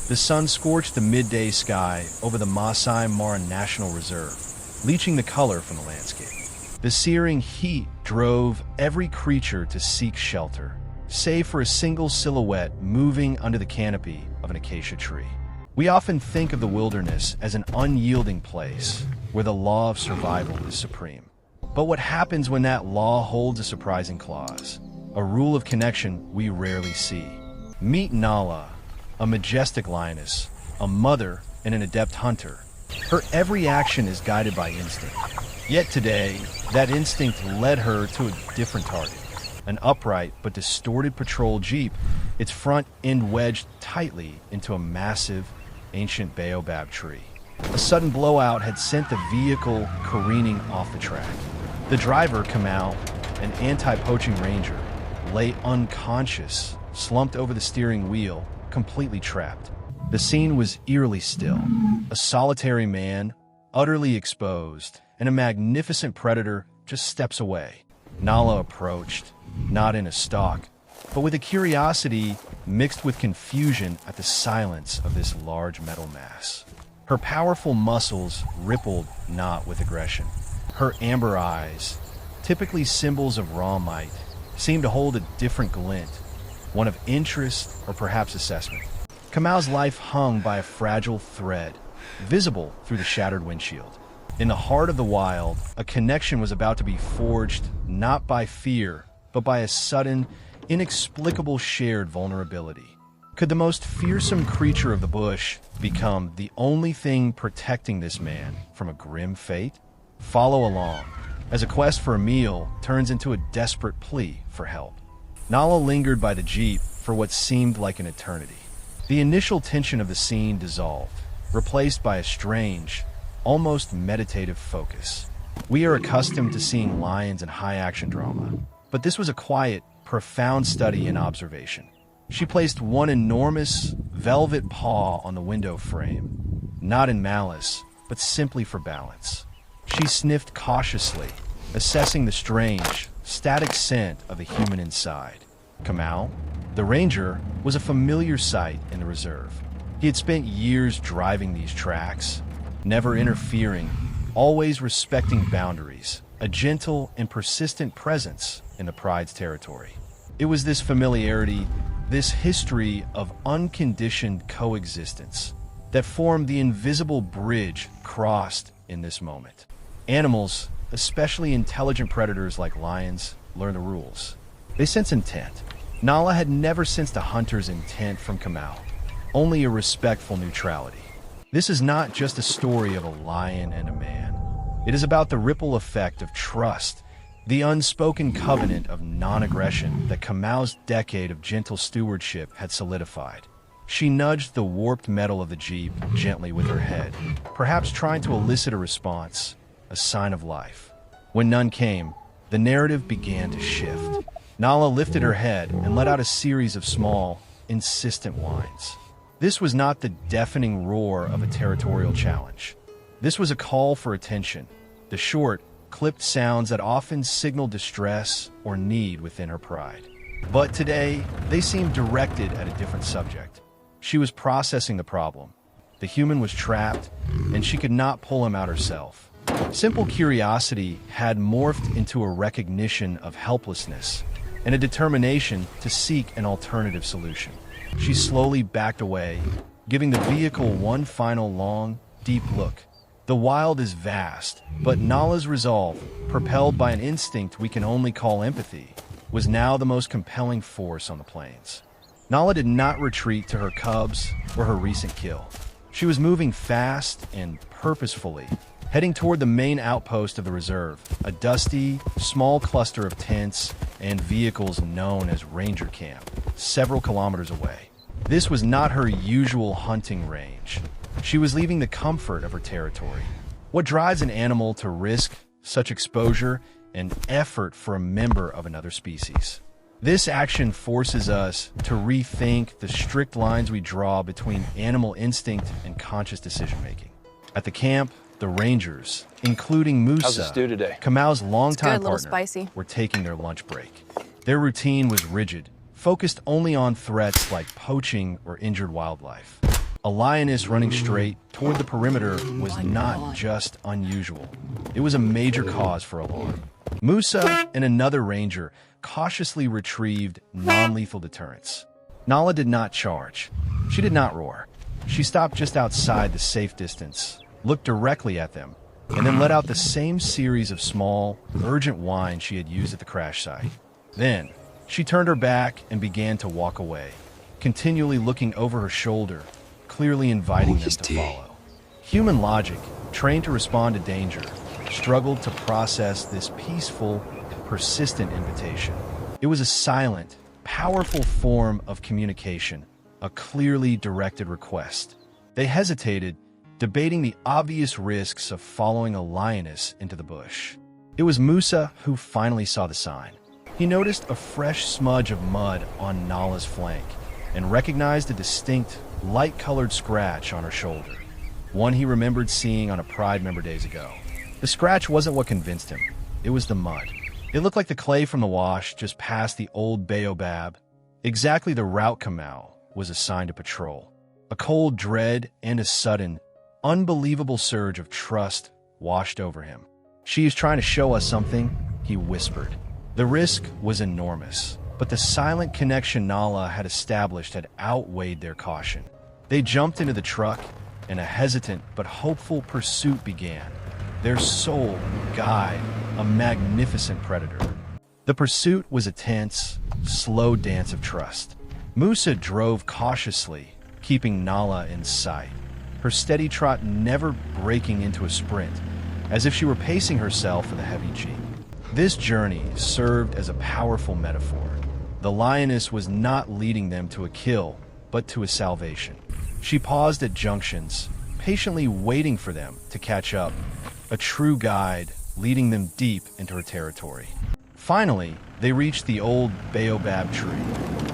The sun scorched the midday sky over the Masai Mara National Reserve, leaching the color from the landscape. The searing heat drove every creature to seek shelter, save for a single silhouette moving under the canopy of an acacia tree. We often think of the wilderness as an unyielding place where the law of survival is supreme. But what happens when that law holds a surprising clause? A rule of connection we rarely see. Meet Nala, a majestic lioness, a mother, and an adept hunter. Her every action is guided by instinct. Yet today, that instinct led her to a different target. An upright but distorted patrol jeep, its front end wedged tightly into a massive, ancient baobab tree. A sudden blowout had sent the vehicle careening off the track. The driver, Kamau, an anti-poaching ranger, lay unconscious, slumped over the steering wheel, completely trapped. The scene was eerily still. A solitary man, utterly exposed, and a magnificent predator just steps away. Nala approached, not in a stalk, but with a curiosity mixed with confusion at the silence of this large metal mass. Her powerful muscles rippled not with aggression. Her amber eyes, typically symbols of raw might, seemed to hold a different glint, one of interest or perhaps assessment. Kamau's life hung by a fragile thread, visible through the shattered windshield. In the heart of the wild, a connection was about to be forged not by fear, but by a sudden, inexplicable shared vulnerability. Could the most fearsome creature of the bush become the only thing protecting this man from a grim fate? Follow along, as a quest for a meal turns into a desperate plea for help. Nala lingered by the jeep for what seemed like an eternity. The initial tension of the scene dissolved, replaced by a strange, almost meditative focus. We are accustomed to seeing lions in high-action drama, but this was a quiet, profound study in observation. She placed one enormous, velvet paw on the window frame, not in malice, but simply for balance. She sniffed cautiously, assessing the strange, static scent of the human inside. Kamau, the ranger, was a familiar sight in the reserve. He had spent years driving these tracks, never interfering, always respecting boundaries, a gentle and persistent presence in the pride's territory. It was this familiarity, this history of unconditioned coexistence, that formed the invisible bridge crossed in this moment. Animals, especially intelligent predators like lions, learn the rules. They sense intent. Nala had never sensed a hunter's intent from Kamau, only a respectful neutrality. This is not just a story of a lion and a man. It is about the ripple effect of trust, the unspoken covenant of non-aggression that Kamau's decade of gentle stewardship had solidified. She nudged the warped metal of the jeep gently with her head, perhaps trying to elicit a response, a sign of life. When none came, the narrative began to shift. Nala lifted her head and let out a series of small, insistent whines. This was not the deafening roar of a territorial challenge. This was a call for attention, the short, clipped sounds that often signaled distress or need within her pride. But today, they seemed directed at a different subject. She was processing the problem. The human was trapped, and she could not pull him out herself. Simple curiosity had morphed into a recognition of helplessness and a determination to seek an alternative solution. She slowly backed away, giving the vehicle one final long, deep look. The wild is vast, but Nala's resolve, propelled by an instinct we can only call empathy, was now the most compelling force on the plains. Nala did not retreat to her cubs or her recent kill. She was moving fast and purposefully, heading toward the main outpost of the reserve, a dusty, small cluster of tents and vehicles known as Ranger Camp, several kilometers away. This was not her usual hunting range. She was leaving the comfort of her territory. What drives an animal to risk such exposure and effort for a member of another species? This action forces us to rethink the strict lines we draw between animal instinct and conscious decision-making. At the camp, the rangers, including How's the Musa, stew today? Kamau's longtime little partner, spicy. were taking their lunch break. Their routine was rigid, focused only on threats like poaching or injured wildlife. A lioness running straight toward the perimeter was not just unusual. It was a major cause for alarm. Musa and another ranger cautiously retrieved non-lethal deterrents. Nala did not charge. She did not roar. She stopped just outside the safe distance, looked directly at them, and then let out the same series of small, urgent whines she had used at the crash site. Then, she turned her back and began to walk away, continually looking over her shoulder, clearly inviting them to follow. Human logic, trained to respond to danger, struggled to process this peaceful, persistent invitation. It was a silent, powerful form of communication, a clearly directed request. They hesitated, debating the obvious risks of following a lioness into the bush. It was Musa who finally saw the sign. He noticed a fresh smudge of mud on Nala's flank and recognized a distinct, light-colored scratch on her shoulder, one he remembered seeing on a Pride member days ago. The scratch wasn't what convinced him. It was the mud. It looked like the clay from the wash just past the old baobab, exactly the route Kamau was assigned to patrol. A cold dread and a sudden, unbelievable surge of trust washed over him. "She is trying to show us something," he whispered. The risk was enormous, but the silent connection Nala had established had outweighed their caution. They jumped into the truck, and a hesitant but hopeful pursuit began. Their sole guide, a magnificent predator. The pursuit was a tense, slow dance of trust. Musa drove cautiously, keeping Nala in sight, her steady trot never breaking into a sprint, as if she were pacing herself for the heavy jeep. This journey served as a powerful metaphor. The lioness was not leading them to a kill, but to a salvation. She paused at junctions, patiently waiting for them to catch up, a true guide leading them deep into her territory. Finally, they reached the old baobab tree,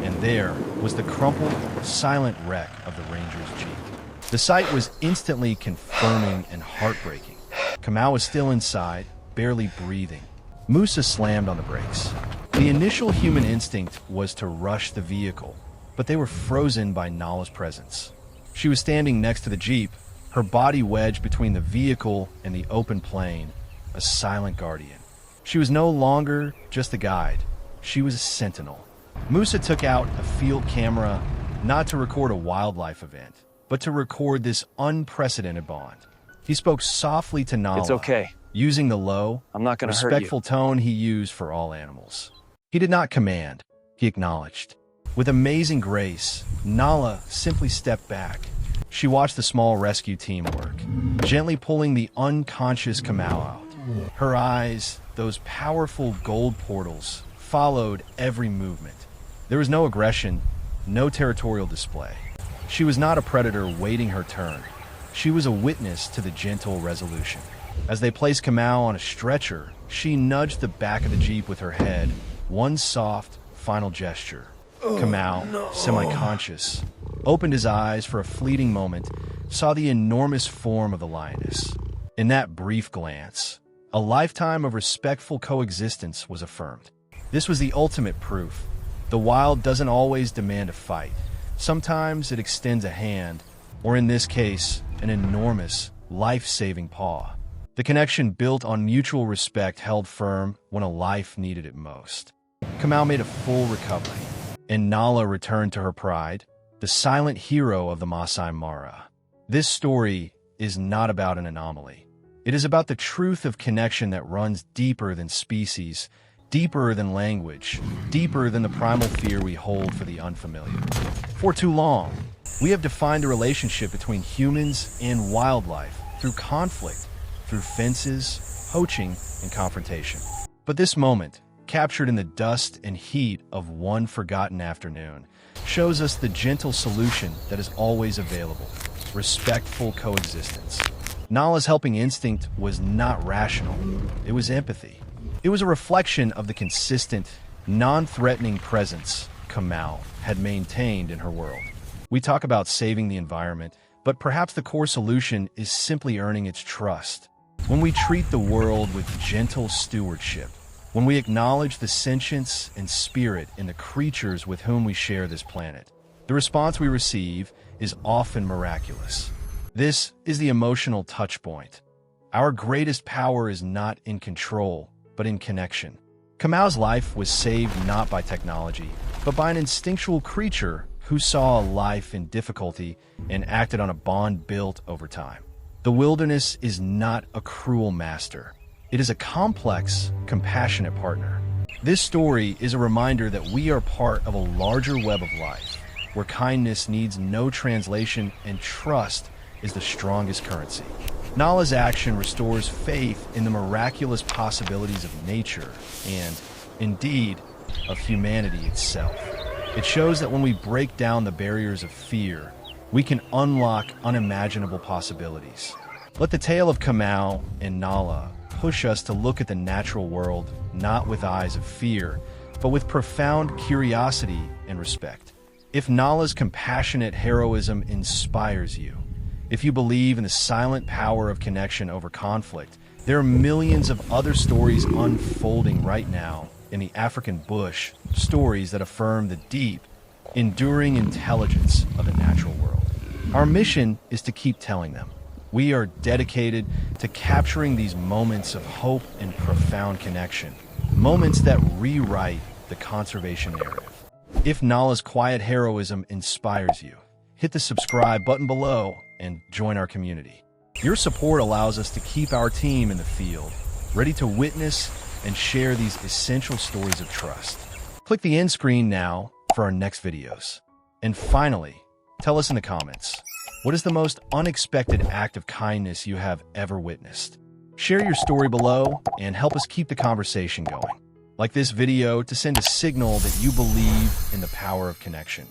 and there was the crumpled, silent wreck of the ranger's jeep. The sight was instantly confirming and heartbreaking. Kamau was still inside, barely breathing. Musa slammed on the brakes. The initial human instinct was to rush the vehicle, but they were frozen by Nala's presence. She was standing next to the jeep, her body wedged between the vehicle and the open plain, a silent guardian. She was no longer just a guide. She was a sentinel. Musa took out a field camera, not to record a wildlife event, but to record this unprecedented bond. He spoke softly to Nala, "It's okay. using the low, I'm not going to hurt you." respectful tone he used for all animals. He did not command, he acknowledged. With amazing grace, Nala simply stepped back. She watched the small rescue team work, gently pulling the unconscious Kamau out. Her eyes, those powerful gold portals, followed every movement. There was no aggression, no territorial display. She was not a predator waiting her turn. She was a witness to the gentle resolution. As they placed Kamau on a stretcher, she nudged the back of the jeep with her head, one soft, final gesture. Kamau, semi-conscious, opened his eyes for a fleeting moment, saw the enormous form of the lioness. In that brief glance, a lifetime of respectful coexistence was affirmed. This was the ultimate proof. The wild doesn't always demand a fight. Sometimes it extends a hand, or in this case, an enormous, life-saving paw. The connection built on mutual respect held firm when a life needed it most. Kamau made a full recovery, and Nala returned to her pride, the silent hero of the Masai Mara. This story is not about an anomaly. It is about the truth of connection that runs deeper than species, deeper than language, deeper than the primal fear we hold for the unfamiliar. For too long, we have defined the relationship between humans and wildlife through conflict, through fences, poaching, and confrontation. But this moment, captured in the dust and heat of one forgotten afternoon, shows us the gentle solution that is always available: respectful coexistence. Nala's helping instinct was not rational. It was empathy. It was a reflection of the consistent, non-threatening presence Kamau had maintained in her world. We talk about saving the environment, but perhaps the core solution is simply earning its trust. When we treat the world with gentle stewardship, when we acknowledge the sentience and spirit in the creatures with whom we share this planet, the response we receive is often miraculous. This is the emotional touch point. Our greatest power is not in control, but in connection. Kamau's life was saved not by technology, but by an instinctual creature who saw a life in difficulty and acted on a bond built over time. The wilderness is not a cruel master. It is a complex, compassionate partner. This story is a reminder that we are part of a larger web of life, where kindness needs no translation and trust is the strongest currency. Nala's action restores faith in the miraculous possibilities of nature and, indeed, of humanity itself. It shows that when we break down the barriers of fear, we can unlock unimaginable possibilities. Let the tale of Kamau and Nala push us to look at the natural world not with eyes of fear, but with profound curiosity and respect. If Nala's compassionate heroism inspires you, if you believe in the silent power of connection over conflict, there are millions of other stories unfolding right now in the African bush, stories that affirm the deep, enduring intelligence of the natural world. Our mission is to keep telling them. We are dedicated to capturing these moments of hope and profound connection, moments that rewrite the conservation narrative. If Nala's quiet heroism inspires you, hit the subscribe button below and join our community. Your support allows us to keep our team in the field, ready to witness and share these essential stories of trust. Click the end screen now for our next videos. And finally, tell us in the comments, what is the most unexpected act of kindness you have ever witnessed? Share your story below and help us keep the conversation going. Like this video to send a signal that you believe in the power of connection.